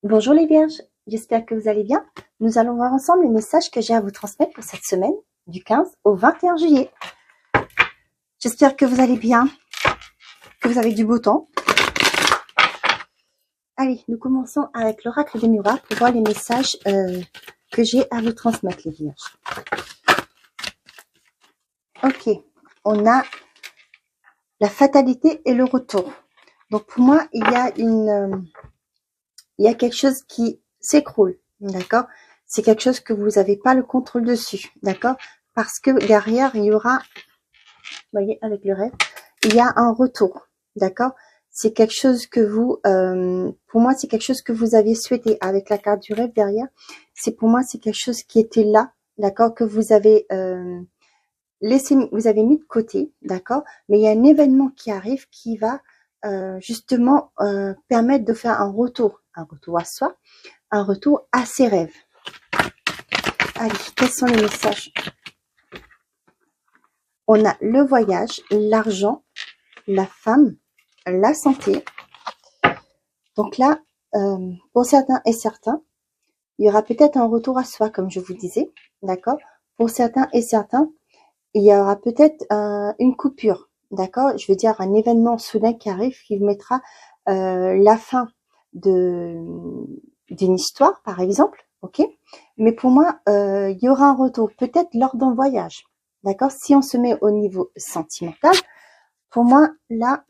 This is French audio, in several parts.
Bonjour les vierges, j'espère que vous allez bien. Nous allons voir ensemble les messages que j'ai à vous transmettre pour cette semaine du 15 au 21 juillet. J'espère que vous allez bien, que vous avez du beau temps. Allez, nous commençons avec l'oracle des miroirs pour voir les messages que j'ai à vous transmettre les vierges. Ok, on a la fatalité et le retour. Donc pour moi, il y a quelque chose qui s'écroule, d'accord? C'est quelque chose que vous n'avez pas le contrôle dessus, d'accord? Parce que derrière, il y aura, vous voyez, avec le rêve, il y a un retour, d'accord? C'est quelque chose que vous, pour moi, c'est quelque chose que vous aviez souhaité avec la carte du rêve derrière. C'est pour moi, c'est quelque chose qui était là, d'accord? Que vous avez laissé, vous avez mis de côté, d'accord? Mais il y a un événement qui arrive qui va justement permettre de faire un retour à soi, un retour à ses rêves. Allez, quels sont les messages? On a le voyage, l'argent, la femme, la santé. Donc là, pour certains et certains, il y aura peut-être un retour à soi, comme je vous disais, d'accord? Pour certains et certains, il y aura peut-être une coupure, d'accord? Je veux dire un événement soudain qui arrive, qui vous mettra la fin d'une histoire, par exemple, ok? Mais pour moi, il y aura un retour, peut-être lors d'un voyage, d'accord? Si on se met au niveau sentimental, pour moi, là,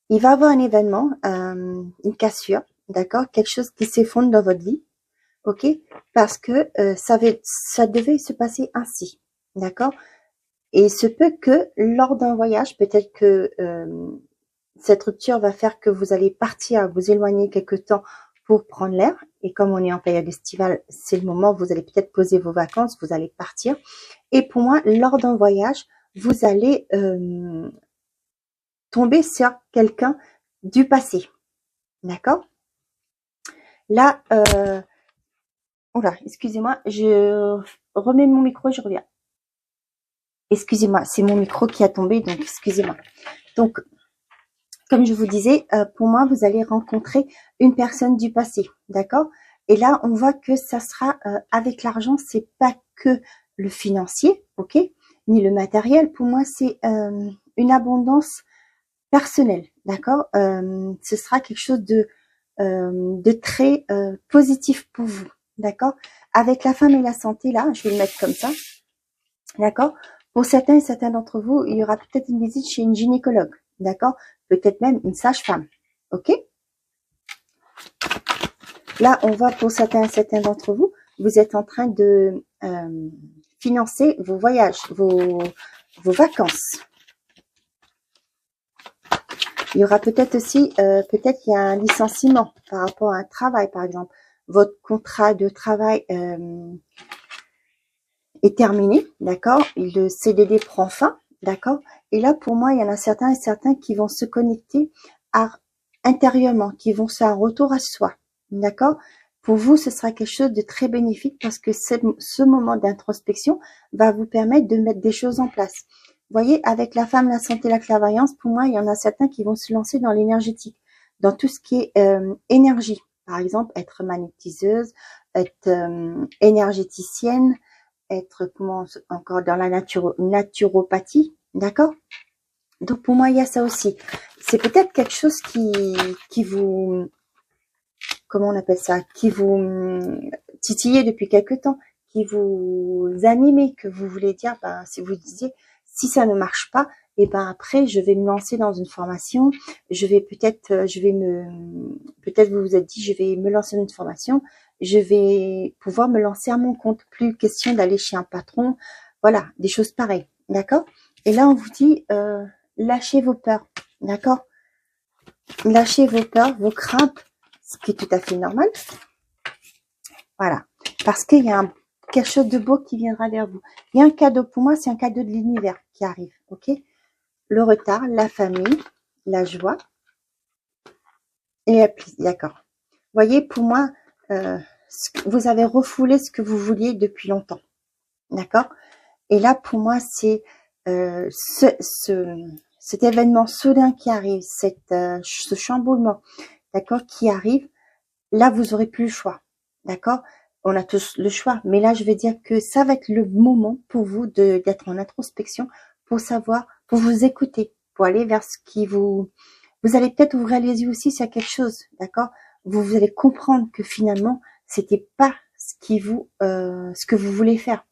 il va y avoir un événement, une cassure, d'accord? Quelque chose qui s'effondre dans votre vie, ok? Parce que ça devait se passer ainsi, d'accord? Et il se peut que lors d'un voyage, peut-être que cette rupture va faire que vous allez partir, vous éloigner quelque temps pour prendre l'air. Et comme on est en période estivale, c'est le moment où vous allez peut-être poser vos vacances, vous allez partir. Et pour moi, lors d'un voyage, vous allez tomber sur quelqu'un du passé. D'accord? Là, oula, excusez-moi, je remets mon micro, je reviens. Excusez-moi, c'est mon micro qui a tombé, donc excusez-moi. Donc, comme je vous disais, pour moi, vous allez rencontrer une personne du passé, d'accord? Et là, on voit que ça sera avec l'argent, c'est pas que le financier, ok? Ni le matériel. Pour moi, c'est une abondance personnelle, d'accord? Ce sera quelque chose de très positif pour vous, d'accord? Avec la femme et la santé, là, je vais le mettre comme ça, d'accord? Pour certains et certains d'entre vous, il y aura peut-être une visite chez une gynécologue, d'accord? Peut-être même une sage-femme, ok? Là, on voit pour certains et certains d'entre vous, vous êtes en train de financer vos voyages, vos vacances. Il y aura peut-être aussi, peut-être qu'il y a un licenciement par rapport à un travail, par exemple. Votre contrat de travail est terminé, d'accord? Le CDD prend fin, d'accord? Et là, pour moi, il y en a certains et certains qui vont se connecter intérieurement, qui vont faire un retour à soi, d'accord? Pour vous, ce sera quelque chose de très bénéfique parce que ce moment d'introspection va vous permettre de mettre des choses en place. Vous voyez, avec la femme, la santé, la clairvoyance, pour moi, il y en a certains qui vont se lancer dans l'énergétique, dans tout ce qui est énergie. Par exemple, être magnétiseuse, être énergéticienne, être encore dans la naturopathie, d'accord? Donc pour moi il y a ça aussi. C'est peut-être quelque chose qui vous, comment on appelle ça, qui vous titillait depuis quelque temps, qui vous animait, que vous voulez dire, ben si vous disiez si ça ne marche pas, et ben après je vais me lancer dans une formation, je vais peut-être vous vous êtes dit je vais me lancer dans une formation, je vais pouvoir me lancer à mon compte, plus question d'aller chez un patron, voilà, des choses pareilles, d'accord? Et là on vous dit lâchez vos peurs, d'accord? Lâchez vos peurs, vos craintes, ce qui est tout à fait normal, voilà, parce qu'il y a quelque chose de beau qui viendra vers vous. Il y a un cadeau, pour moi c'est un cadeau de l'univers qui arrive, ok? Le retard, la famille, la joie et la pluie, d'accord. Voyez, pour moi, vous avez refoulé ce que vous vouliez depuis longtemps, d'accord? Et là, pour moi, c'est cet événement soudain qui arrive, ce chamboulement, d'accord, qui arrive, là, vous aurez plus le choix. D'accord? On a tous le choix. Mais là, je veux dire que ça va être le moment pour vous d'être en introspection, pour savoir, pour vous écouter, pour aller vers ce qui vous allez peut-être ouvrir les yeux aussi sur quelque chose. D'accord? Vous allez comprendre que finalement, c'était pas ce que vous voulez faire.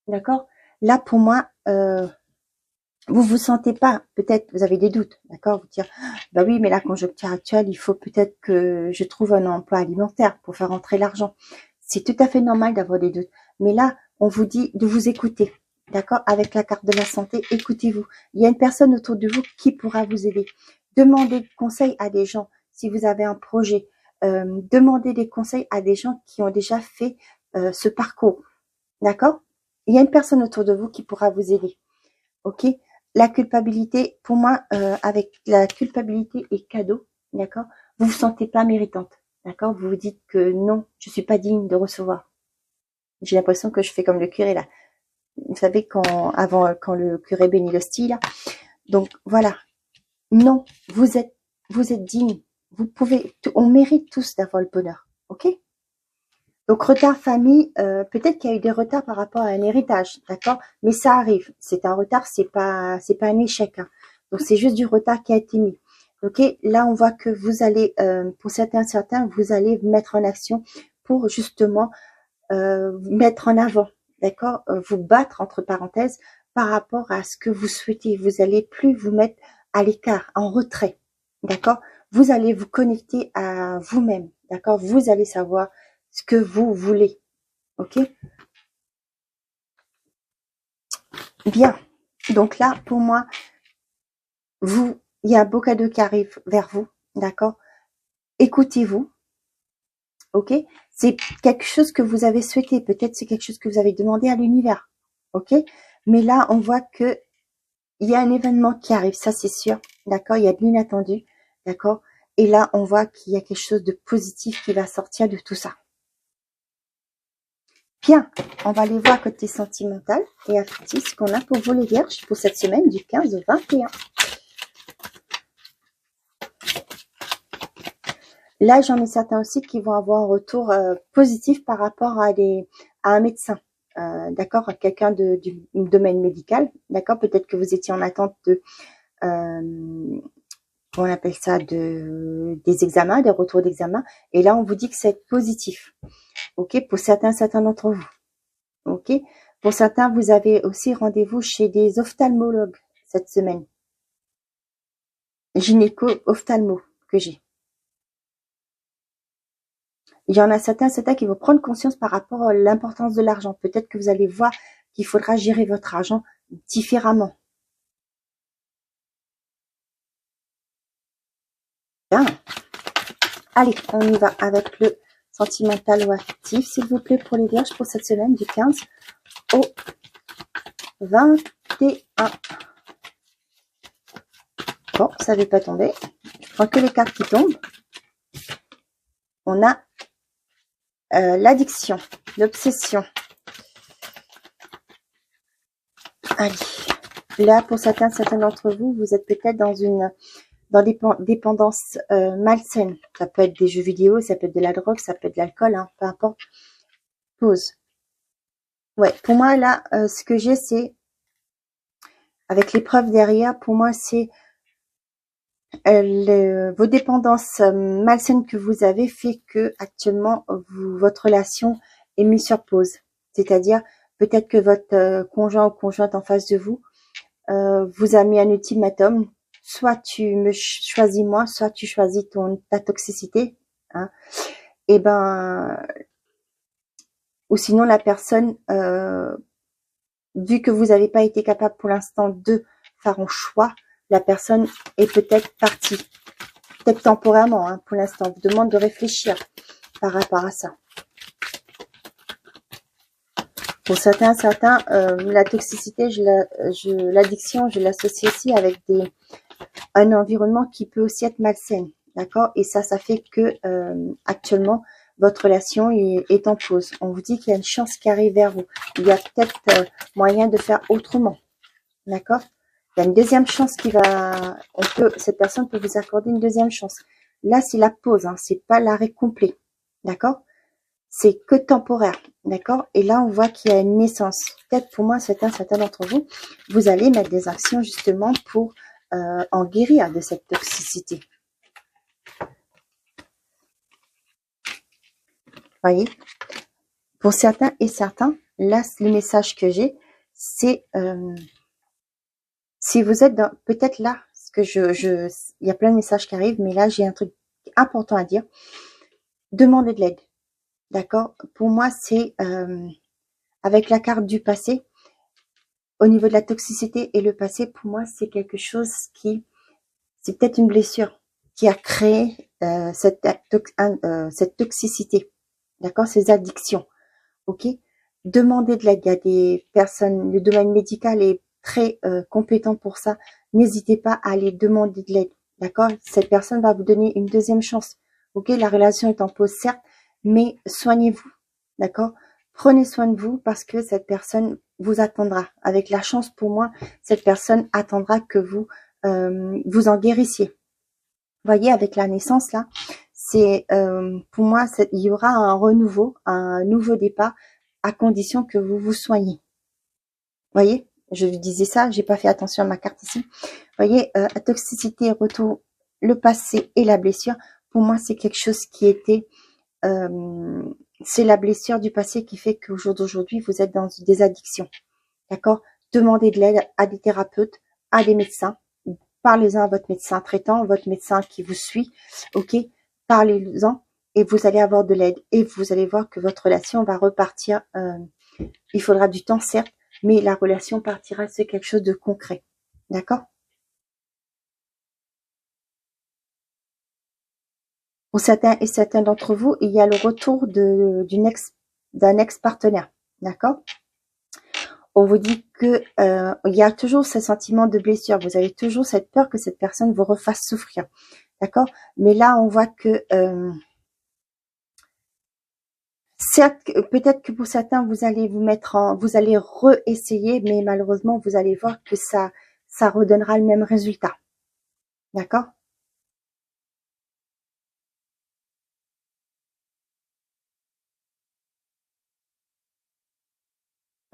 D'accord? Là, pour moi, vous vous sentez pas, peut-être, vous avez des doutes, d'accord? Vous dire, bah oui, mais la conjoncture actuelle, il faut peut-être que je trouve un emploi alimentaire pour faire rentrer l'argent. C'est tout à fait normal d'avoir des doutes. Mais là, on vous dit de vous écouter, d'accord? Avec la carte de la santé, écoutez-vous. Il y a une personne autour de vous qui pourra vous aider. Demandez conseil à des gens si vous avez un projet. Demandez des conseils à des gens qui ont déjà fait ce parcours, d'accord? Il y a une personne autour de vous qui pourra vous aider, ok? La culpabilité, pour moi, avec la culpabilité et cadeau, d'accord, vous vous sentez pas méritante, d'accord, vous vous dites que non, je suis pas digne de recevoir. J'ai l'impression que je fais comme le curé là. Vous savez quand le curé bénit l'hostie là. Donc voilà, non, vous êtes digne. Vous pouvez, on mérite tous d'avoir le bonheur, ok? Donc retard famille, peut-être qu'il y a eu des retards par rapport à un héritage, d'accord? Mais ça arrive. C'est un retard, c'est pas un échec. Hein. Donc c'est juste du retard qui a été mis. Ok? Là, on voit que vous allez, pour certains, vous allez mettre en action pour justement mettre en avant, d'accord? Vous battre entre parenthèses par rapport à ce que vous souhaitez. Vous allez plus vous mettre à l'écart, en retrait, d'accord? Vous allez vous connecter à vous-même, d'accord? Vous allez savoir ce que vous voulez, ok? Bien. Donc là, pour moi, il y a un beau cadeau qui arrive vers vous, d'accord? Écoutez-vous, ok? C'est quelque chose que vous avez souhaité, peut-être c'est quelque chose que vous avez demandé à l'univers, ok? Mais là, on voit que il y a un événement qui arrive, ça c'est sûr, d'accord? Il y a de l'inattendu, d'accord? Et là, on voit qu'il y a quelque chose de positif qui va sortir de tout ça. Bien, on va aller voir côté sentimental et affectif ce qu'on a pour vous les vierges pour cette semaine du 15 au 21. Là, j'en ai certains aussi qui vont avoir un retour positif par rapport à un médecin, d'accord, à quelqu'un du domaine médical, d'accord. Peut-être que vous étiez en attente de, comment on appelle ça, des examens, des retours d'examen, et là, on vous dit que c'est positif, ok, pour certains d'entre vous, ok. Pour certains, vous avez aussi rendez-vous chez des ophtalmologues cette semaine, gynéco-ophtalmo que j'ai. Il y en a certains qui vont prendre conscience par rapport à l'importance de l'argent. Peut-être que vous allez voir qu'il faudra gérer votre argent différemment. Bien. Allez, on y va avec le sentimental ou affectif, s'il vous plaît, pour les vierges pour cette semaine du 15 au 21. Bon, ça ne veut pas tomber. Je prends que les cartes qui tombent. On a l'addiction, l'obsession. Allez, là pour certains d'entre vous, vous êtes peut-être dans des dépendances malsaines. Ça peut être des jeux vidéo, ça peut être de la drogue, ça peut être de l'alcool, hein, peu importe. Pause. Ouais, pour moi là, ce que j'ai, c'est avec l'épreuve derrière. Pour moi, c'est vos dépendances malsaines que vous avez fait que actuellement votre relation est mise sur pause. C'est-à-dire peut-être que votre conjoint ou conjointe en face de vous vous a mis un ultimatum, soit tu me choisis moi, soit tu choisis ta toxicité, hein, et ben, ou sinon la personne, vu que vous n'avez pas été capable pour l'instant de faire un choix, la personne est peut-être partie, peut-être temporairement, hein, pour l'instant, vous demande de réfléchir par rapport à ça. Pour certains, la toxicité, l'addiction, je l'associe aussi avec un environnement qui peut aussi être malsain, d'accord? Et ça fait que actuellement votre relation est en pause. On vous dit qu'il y a une chance qui arrive vers vous. Il y a peut-être moyen de faire autrement, d'accord? Il y a une deuxième chance cette personne peut vous accorder une deuxième chance. Là, c'est la pause, hein, c'est pas l'arrêt complet, d'accord? C'est que temporaire, d'accord? Et là, on voit qu'il y a une naissance. Peut-être pour moi, certains d'entre vous, vous allez mettre des actions justement pour en guérir de cette toxicité. Voyez? Pour certains et certains, là, le message que j'ai, c'est si vous êtes dans, peut-être là, parce que il y a plein de messages qui arrivent, mais là, j'ai un truc important à dire. Demandez de l'aide, d'accord? Pour moi, c'est avec la carte du passé, au niveau de la toxicité et le passé, pour moi, c'est quelque chose qui, c'est peut-être une blessure qui a créé cette toxicité, d'accord? Ces addictions, ok? Demandez de l'aide. Il y a des personnes, le domaine médical est très compétent pour ça. N'hésitez pas à aller demander de l'aide, d'accord? Cette personne va vous donner une deuxième chance, ok? La relation est en pause, certes, mais soignez-vous, d'accord? Prenez soin de vous parce que cette personne vous attendra. Avec la chance pour moi, cette personne attendra que vous vous en guérissiez. Voyez, avec la naissance là, c'est pour moi, il y aura un renouveau, un nouveau départ, à condition que vous vous soignez. Voyez, je vous disais ça, j'ai pas fait attention à ma carte ici. Voyez, la toxicité, retour, le passé et la blessure. Pour moi, c'est quelque chose qui était c'est la blessure du passé qui fait qu'au jour d'aujourd'hui, vous êtes dans des addictions. D'accord? Demandez de l'aide à des thérapeutes, à des médecins. Parlez-en à votre médecin traitant, votre médecin qui vous suit. Ok? Parlez-en et vous allez avoir de l'aide. Et vous allez voir que votre relation va repartir. Il faudra du temps, certes, mais la relation partira sur quelque chose de concret. D'accord? Pour certains et certains d'entre vous, il y a le retour d'un ex-partenaire. D'accord? On vous dit que il y a toujours ce sentiment de blessure. Vous avez toujours cette peur que cette personne vous refasse souffrir. D'accord? Mais là, on voit que certes, peut-être que pour certains, vous allez vous allez réessayer, mais malheureusement, vous allez voir que ça redonnera le même résultat. D'accord?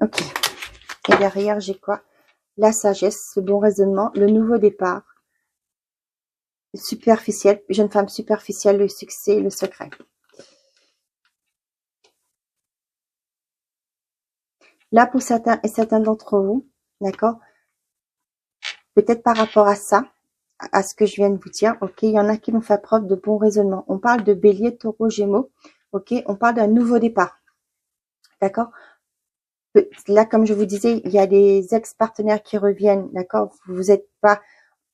Ok. Et derrière, j'ai quoi? La sagesse, le bon raisonnement, le nouveau départ, superficiel, jeune femme superficielle, le succès, le secret. Là, pour certains et certains d'entre vous, d'accord? Peut-être par rapport à ça, à ce que je viens de vous dire, ok? Il y en a qui vont faire preuve de bon raisonnement. On parle de bélier, taureau, gémeaux, ok? On parle d'un nouveau départ, d'accord? Là, comme je vous disais, il y a des ex-partenaires qui reviennent, d'accord? Vous n'êtes pas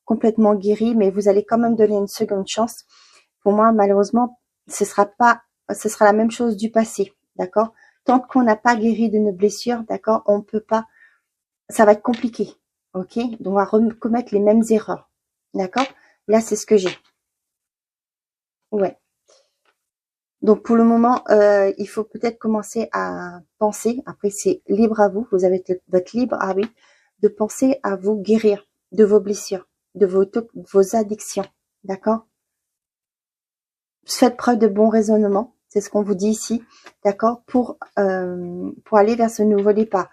complètement guéri, mais vous allez quand même donner une seconde chance. Pour moi, malheureusement, ce sera la même chose du passé, d'accord? Tant qu'on n'a pas guéri de nos blessures, d'accord, on peut pas, ça va être compliqué, ok? Donc, on va commettre les mêmes erreurs, d'accord? Là, c'est ce que j'ai. Ouais. Donc, pour le moment, il faut peut-être commencer à penser, après, c'est libre à vous, vous avez votre libre arbitre, de penser à vous guérir de vos blessures, de vos addictions, d'accord? Faites preuve de bon raisonnement, c'est ce qu'on vous dit ici, d'accord, pour aller vers ce nouveau départ,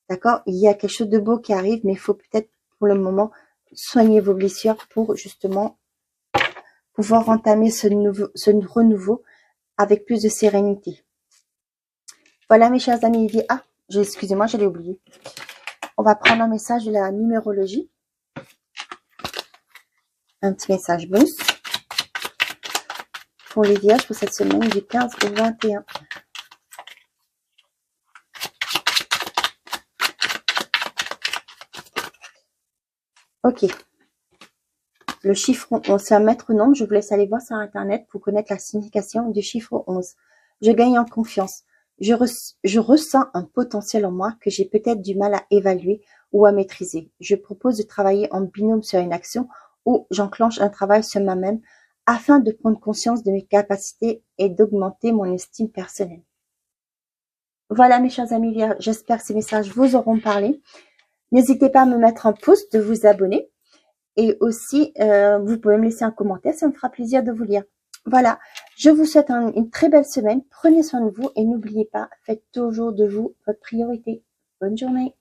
d'accord. Il y a quelque chose de beau qui arrive, mais il faut peut-être pour le moment soigner vos blessures pour justement pouvoir entamer ce renouveau avec plus de sérénité. Voilà mes chers amis. Excusez-moi, je l'ai oublié. On va prendre un message de la numérologie, un petit message bonus pour les vierges pour cette semaine du 15 au 21. Ok. Le chiffre 11, c'est un maître-nom. Je vous laisse aller voir sur Internet pour connaître la signification du chiffre 11. Je gagne en confiance. Je ressens un potentiel en moi que j'ai peut-être du mal à évaluer ou à maîtriser. Je propose de travailler en binôme sur une action ou j'enclenche un travail sur moi-même afin de prendre conscience de mes capacités et d'augmenter mon estime personnelle. Voilà mes chers amis, j'espère que ces messages vous auront parlé. N'hésitez pas à me mettre un pouce, de vous abonner. Et aussi, vous pouvez me laisser un commentaire, ça me fera plaisir de vous lire. Voilà, Je vous souhaite une très belle semaine. Prenez soin de vous et n'oubliez pas, faites toujours de vous votre priorité. Bonne journée.